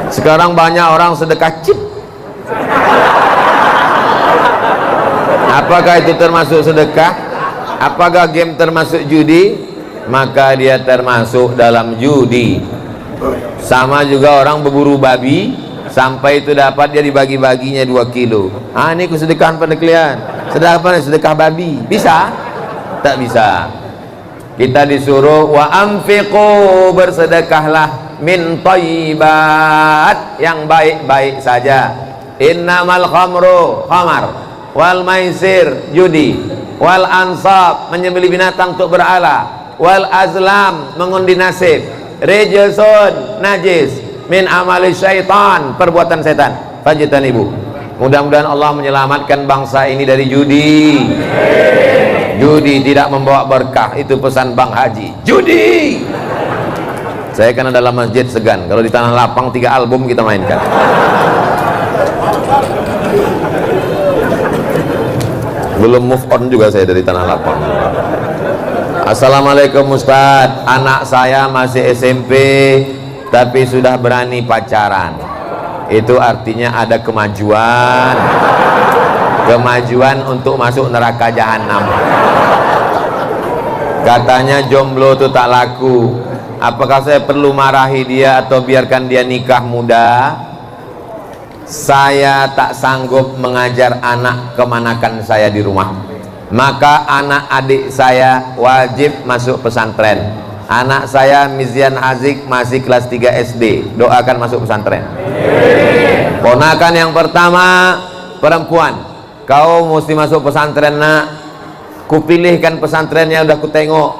Sekarang banyak orang sedekah chip. Apakah itu termasuk sedekah? Apakah game termasuk judi? Maka dia termasuk dalam judi. Sama juga orang berburu babi, sampai itu dapat dia dibagi-baginya 2 kilo. Ah, ini kesedekahan pada kalian. Sedekah apa? Sedekah babi. Bisa? Tak bisa. Kita disuruh wa anfiqu, bersedekahlah, min thayyibat, yang baik-baik saja. Innamal khamru, khamar, wal maisir, judi, wal ansab, menyembelih binatang untuk berhala, wal azlam, mengundi nasib, rijsun, najis, min amali syaitan, perbuatan setan. Fajtanibu. Mudah-mudahan Allah menyelamatkan bangsa ini dari judi. Judi tidak membawa berkah, itu pesan Bang Haji. Judi. Saya karena dalam masjid segan, kalau di tanah lapang 3 album kita mainkan. Belum move on juga saya dari tanah lapang. Assalamualaikum Ustadz, anak saya masih SMP tapi sudah berani pacaran. Itu artinya ada kemajuan untuk masuk neraka jahanam. Katanya jomblo itu tak laku. Apakah saya perlu marahi dia atau biarkan dia nikah muda? Saya tak sanggup mengajar anak kemanakan saya di rumah, maka anak adik saya wajib masuk pesantren. Anak saya Mizian Hazik masih kelas 3 SD, doakan masuk pesantren. Ponakan yang pertama perempuan, kau mesti masuk pesantren nak. Kupilihkan pesantrennya, udah kutengok,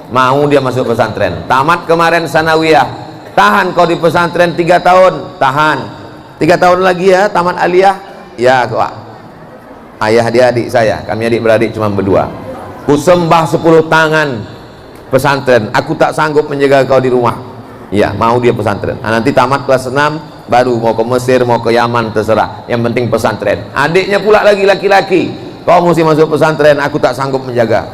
mau dia masuk pesantren. Tamat kemarin sanawiyah, tahan kau di pesantren 3 tahun, tahan 3 tahun lagi ya, tamat aliyah. Ya kok, ayah dia adik saya, kami adik-beradik cuma berdua. Kusembah 10 tangan pesantren, aku tak sanggup menjaga kau di rumah. Ya, mau dia pesantren. Nah, nanti tamat kelas 6 baru mau ke Mesir, mau ke Yaman, terserah, yang penting pesantren. Adiknya pula lagi laki-laki, kau mesti masuk pesantren, aku tak sanggup menjaga.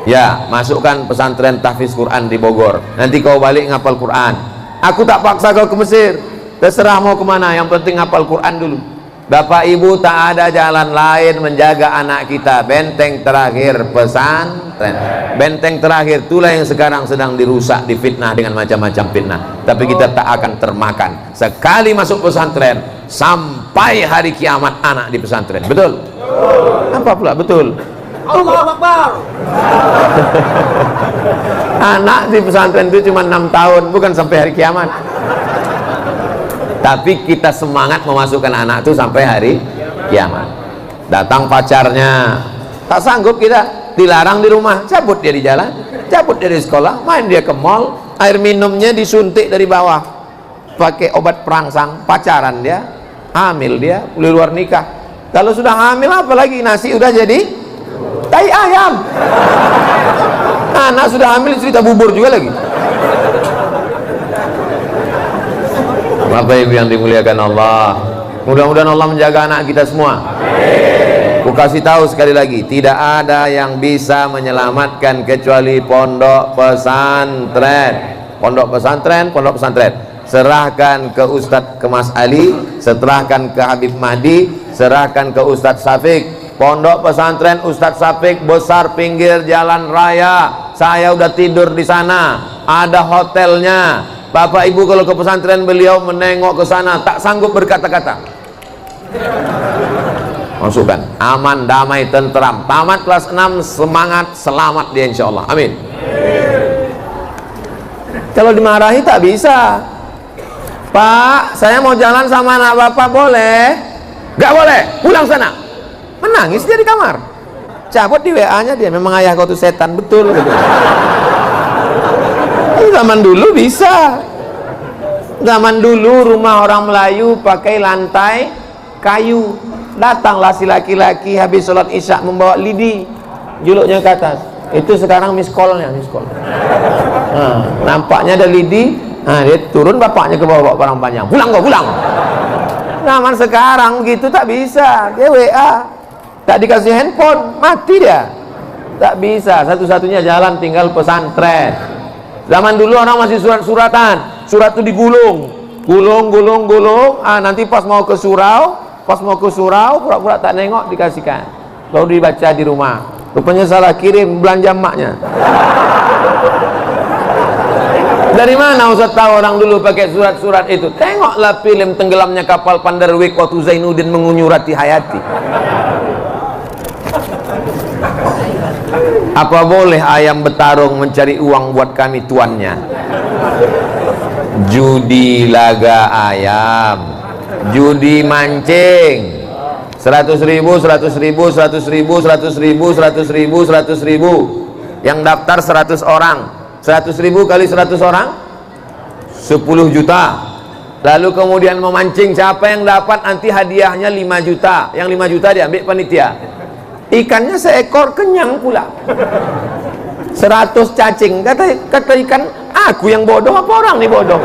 Ya, masukkan pesantren tahfiz Quran di Bogor, nanti kau balik ngapal Quran. Aku tak paksa kau ke Mesir, terserah mau kemana, yang penting ngapal Quran dulu. Bapak ibu, tak ada jalan lain menjaga anak kita. Benteng terakhir pesantren, benteng terakhir, itulah yang sekarang sedang dirusak, difitnah dengan macam-macam fitnah. Tapi kita tak akan termakan. Sekali masuk pesantren, sampai hari kiamat anak di pesantren. Betul? Apa pula betul? Allahu Akbar. Anak di pesantren itu cuma 6 tahun, bukan sampai hari kiamat. Tapi kita semangat memasukkan anak itu sampai hari kiamat. Datang pacarnya, tak sanggup kita, dilarang di rumah, cabut dia di jalan, cabut dia di sekolah, main dia ke mall, air minumnya disuntik dari bawah pakai obat perangsang. Pacaran dia, hamil dia, di luar nikah. Kalau sudah hamil apalagi, nasi udah jadi tai ayam. Anak sudah hamil cerita bubur juga lagi. Bapak ibu yang dimuliakan Allah, mudah-mudahan Allah menjaga anak kita semua. Aku kasih tahu sekali lagi, tidak ada yang bisa menyelamatkan kecuali pondok pesantren. Pondok pesantren, pondok pesantren. Serahkan ke Ustadz Kemas Ali, serahkan ke Habib Mahdi, serahkan ke Ustadz Safik. Pondok pesantren Ustadz Safik besar, pinggir jalan raya. Saya udah tidur di sana, ada hotelnya. Bapak ibu kalau ke pesantren beliau menengok ke sana, tak sanggup berkata-kata. Masukkan, aman, damai, tenteram. Tamat kelas 6, semangat, selamat dia insya Allah. Amin. Kalau dimarahi tak bisa. Pak, saya mau jalan sama anak bapak, boleh? Gak boleh, pulang sana. Menangis dia di kamar. Cabut di WA-nya dia, memang ayah kau tuh setan, betul. Zaman dulu bisa. Zaman dulu rumah orang Melayu pakai lantai kayu. Datanglah si laki-laki habis sholat isya membawa lidi, juluknya ke atas. Itu sekarang miskolnya, miskol. Nah, nampaknya ada lidi. Nah, dia turun, bapaknya ke bawah barang panjang. Pulang kau, pulang. Zaman sekarang gitu tak bisa. Dia WA, tak dikasih handphone, mati dia. Tak bisa. Satu-satunya jalan tinggal pesantren. Zaman dulu orang masih surat-suratan, surat itu digulung, gulung, nanti pas mau ke surau pura-pura tak nengok, dikasihkan, baru dibaca di rumah. Rupanya salah kirim, belanja emaknya. Dari mana Ustaz tahu orang dulu pakai surat-surat itu? Tengoklah film Tenggelamnya Kapal Pandarwik waktu Zainuddin mengunyurati Hayati. Apa boleh ayam bertarung mencari uang buat kami tuannya? Judi laga ayam, judi mancing, 100.000, 100.000, 100.000, 100.000, 100.000, 100.000. Yang daftar 100 orang. 100.000 kali 100 orang 10 juta. Lalu kemudian memancing, siapa yang dapat nanti hadiahnya 5 juta. Yang 5 juta diambil panitia. Ikannya seekor, kenyang pula. 100 cacing. Kata ikan, aku yang bodoh apa orang nih bodoh?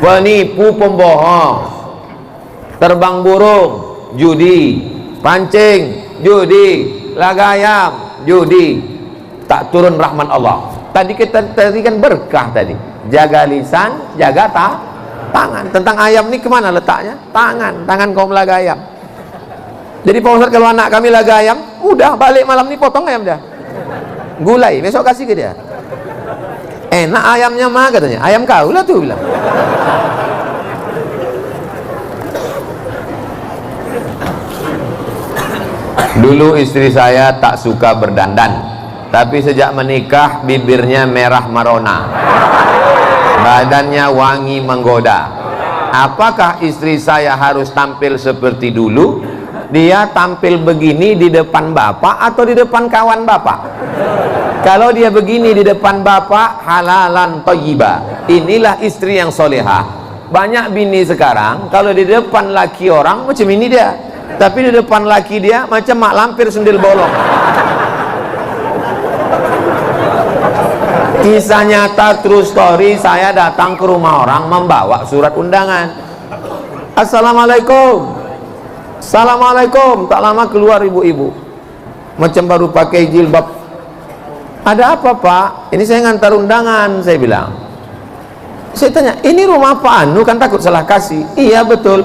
Penipu, pembohong. Terbang burung, judi. Pancing, judi. Laga ayam, judi. Tak turun rahman Allah. Tadi kan berkah tadi. Jaga lisan, jaga tangan. Tentang ayam ni kemana letaknya? Tangan kaum laga ayam. Jadi Pak Ustaz, kalau anak kami laga ayam, udah balik malam ni potong ayam dah. Gulai, besok kasih ke dia. Enak ayamnya mah katanya. Ayam kau lah tuh bilang. Dulu istri saya tak suka berdandan. Tapi sejak menikah bibirnya merah marona, badannya wangi menggoda. Apakah istri saya harus tampil seperti dulu? Dia tampil begini di depan bapak atau di depan kawan bapak? Kalau dia begini di depan bapak, halalan thayyiba. Inilah istri yang solehah. Banyak bini sekarang kalau di depan laki orang macam ini dia, tapi di depan laki dia macam mak lampir sendil bolong. Kisah nyata, true story. Saya datang ke rumah orang membawa surat undangan. Assalamualaikum. Assalamualaikum. Tak lama keluar ibu-ibu, macam baru pakai jilbab. Ada apa Pak? Ini saya ngantar undangan. Saya bilang, saya tanya, ini rumah Pak Anu kan, takut salah kasih. Iya betul.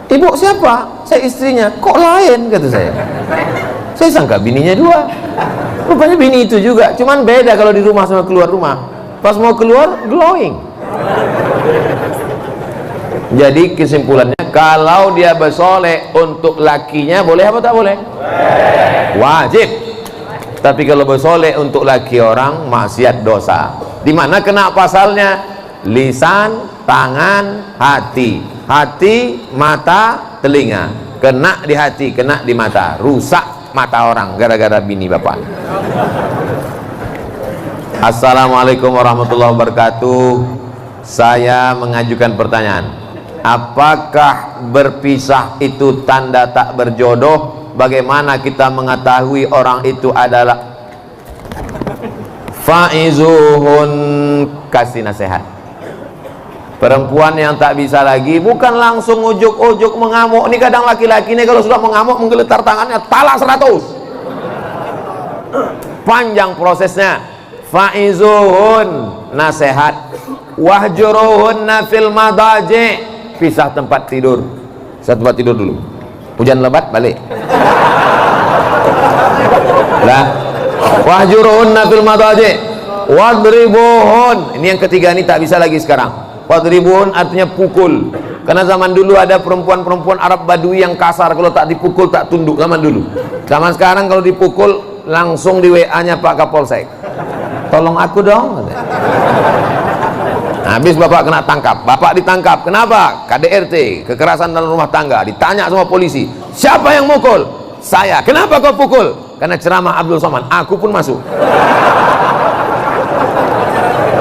Ibu siapa? Saya istrinya. Kok lain kata saya. Saya sangka bininya dua. Rupanya bini itu juga, cuman beda kalau di rumah sama keluar rumah. Pas mau keluar, glowing. Jadi kesimpulannya, kalau dia bersolek untuk lakinya, boleh apa tak boleh? Wajib. Tapi kalau bersolek untuk laki orang, maksiat, dosa. Di mana kena pasalnya? Lisan, tangan, hati. Hati, mata, telinga. Kena di hati, kena di mata. Rusak mata orang gara-gara bini bapak. Assalamualaikum warahmatullahi wabarakatuh. Saya mengajukan pertanyaan. Apakah berpisah itu tanda tak berjodoh? Bagaimana kita mengetahui orang itu adalah faizuhun? Kasih nasihat. Perempuan yang tak bisa lagi, bukan langsung ujuk-ujuk mengamuk. Ini kadang laki-laki ini kalau sudah mengamuk, menggeletar tangannya, talak 100. Panjang prosesnya. Faizuhun, nasihat. Wahjuruhunna fil madaji, pisah tempat tidur. Satu tempat tidur dulu. Hujan lebat, balik. Lah. Wahjuruhunna fil madaji, wadribuhun. Ini yang ketiga, ini tak bisa lagi sekarang. Wadribun artinya pukul. Karena zaman dulu ada perempuan-perempuan Arab Badui yang kasar, kalau tak dipukul tak tunduk zaman dulu. Zaman sekarang kalau dipukul langsung di WA-nya Pak Kapolsek. Tolong aku dong. Habis bapak kena tangkap. Bapak ditangkap. Kenapa? KDRT, kekerasan dalam rumah tangga. Ditanya sama polisi, siapa yang mukul? Saya. Kenapa kau pukul? Karena ceramah Abdul Somad. Aku pun masuk.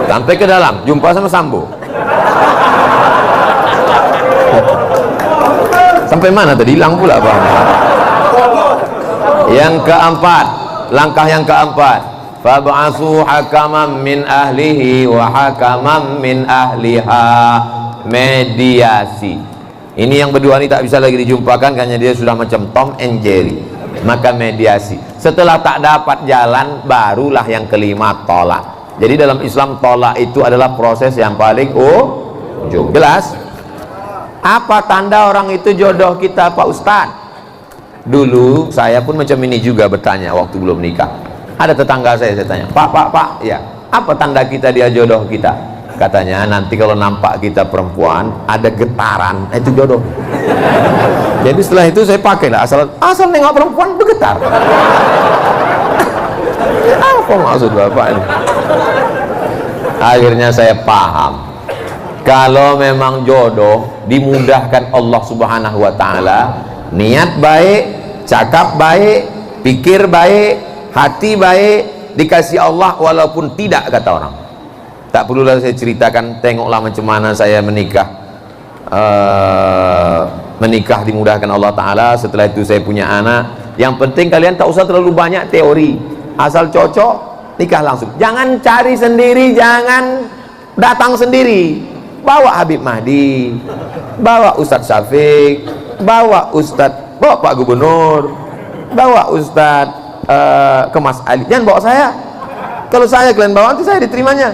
Sampai ke dalam, jumpa sama Sambo. Sampai mana tadi? Hilang pula Pak. Yang keempat, langkah yang keempat, fab'atsu hakaman min ahlihi wa hakaman min ahliha. Mediasi. Ini yang berdua ini tak bisa lagi dijumpakan karena dia sudah macam Tom and Jerry. Maka mediasi. Setelah tak dapat jalan, barulah yang kelima, tolak. Jadi dalam Islam tolak itu adalah proses yang paling ujung. Jelas? Apa tanda orang itu jodoh kita Pak Ustadz? Dulu saya pun macam ini juga bertanya waktu belum nikah. Ada tetangga saya tanya, Pak, ya, apa tanda kita dia jodoh kita? Katanya nanti kalau nampak kita perempuan ada getaran, itu jodoh. Jadi setelah itu saya pakai lah, asal nengok perempuan bergetar. Apa maksud Bapak ini? Akhirnya saya paham, kalau memang jodoh dimudahkan Allah Subhanahu wa ta'ala, niat baik, cakap baik, pikir baik, hati baik, dikasih Allah walaupun tidak, kata orang. Tak perlulah saya ceritakan, tengoklah macam mana saya menikah. Menikah dimudahkan Allah Ta'ala. Setelah itu saya punya anak. Yang penting kalian tak usah terlalu banyak teori, asal cocok nikah langsung. Jangan cari sendiri, jangan datang sendiri. Bawa Habib Mahdi, bawa Ustadz Syafiq, bawa Pak Gubernur, bawa Ustadz Kemas Ali. Jangan bawa saya. Kalau saya kalian bawa, nanti saya diterimanya.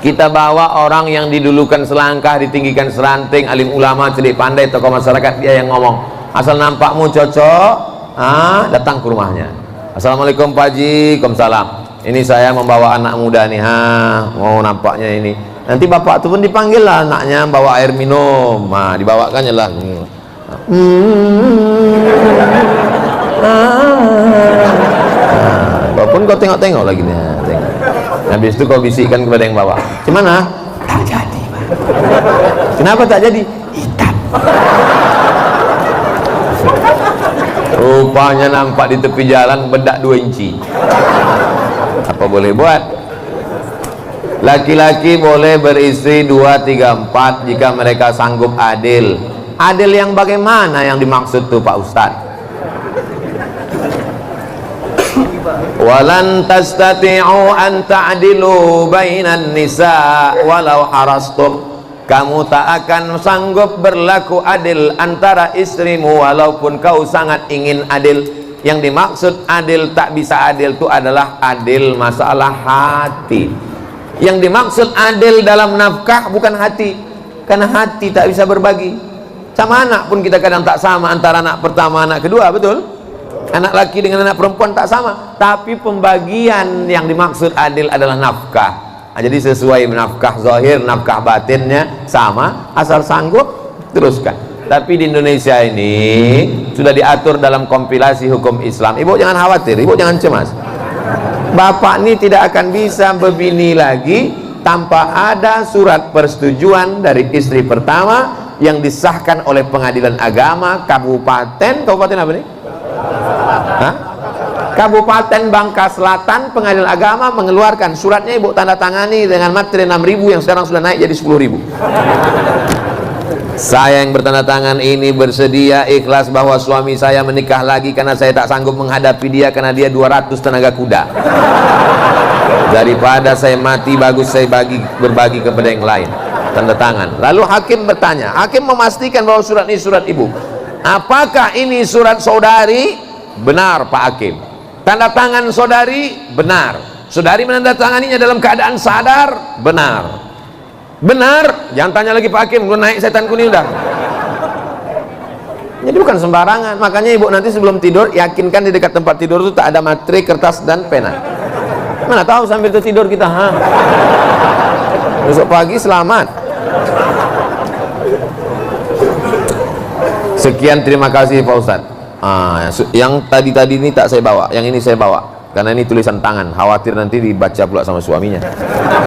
Kita bawa orang yang didulukan selangkah, ditinggikan seranting, alim ulama, celik pandai, tokoh masyarakat, dia yang ngomong. Asal nampakmu cocok, datang ke rumahnya. Assalamualaikum Pak Haji, Waalaikumsalam. Ini saya membawa anak muda nih, mau nampaknya ini. Nanti bapak tu pun dipanggil lah anaknya, bawa air minum, dibawakannya lah. Walaupun kau tengok-tengok lagi nih, tengok. Habis itu kau bisikkan kepada yang bawa, gimana? Tak jadi, Pak. Kenapa tak jadi? Hitam. Rupanya nampak di tepi jalan bedak 2 inci. Apa boleh buat? Laki-laki boleh beristri 2, 3, 4 jika mereka sanggup adil. Adil yang bagaimana yang dimaksud tuh Pak Ustadz? Walan tastati'u an ta'dilu bainan nisa walau harastum. Kamu tak akan sanggup berlaku adil antara istrimu walaupun kau sangat ingin adil. Yang dimaksud adil tak bisa adil itu adalah adil masalah hati. Yang dimaksud adil dalam nafkah bukan hati, karena hati tak bisa berbagi. Sama anak pun kita kadang tak sama antara anak pertama anak kedua, betul? Anak laki dengan anak perempuan tak sama, tapi pembagian yang dimaksud adil adalah nafkah. Jadi sesuai nafkah zahir, nafkah batinnya sama, asal sanggup teruskan. Tapi di Indonesia ini sudah diatur dalam kompilasi hukum Islam. Ibu jangan khawatir, ibu jangan cemas. Bapak ini tidak akan bisa berbini lagi tanpa ada surat persetujuan dari istri pertama yang disahkan oleh pengadilan agama kabupaten apa nih? Kabupaten Bangka Selatan. Pengadilan agama mengeluarkan suratnya, ibu tanda tangani dengan materi 6.000 yang sekarang sudah naik jadi 10.000. Saya yang bertanda tangan ini bersedia ikhlas bahwa suami saya menikah lagi karena saya tak sanggup menghadapi dia, karena dia 200 tenaga kuda. Daripada saya mati, bagus saya berbagi kepada yang lain. Tanda tangan. Lalu hakim bertanya, hakim memastikan bahwa surat ini surat ibu. Apakah ini surat saudari? Benar Pak Hakim. Tanda tangan saudari? Benar. Saudari menandatanganinya dalam keadaan sadar? Benar. Benar. Jangan tanya lagi Pak Hakim, belum naik setan kuning udah. Jadi bukan sembarangan. Makanya ibu nanti sebelum tidur yakinkan di dekat tempat tidur itu tak ada materi, kertas dan pena. Mana tahu sambil tertidur kita, besok pagi selamat. Sekian, terima kasih Pak Ustadz. Yang tadi ini tak saya bawa, yang ini saya bawa karena ini tulisan tangan, khawatir nanti dibaca pula sama suaminya.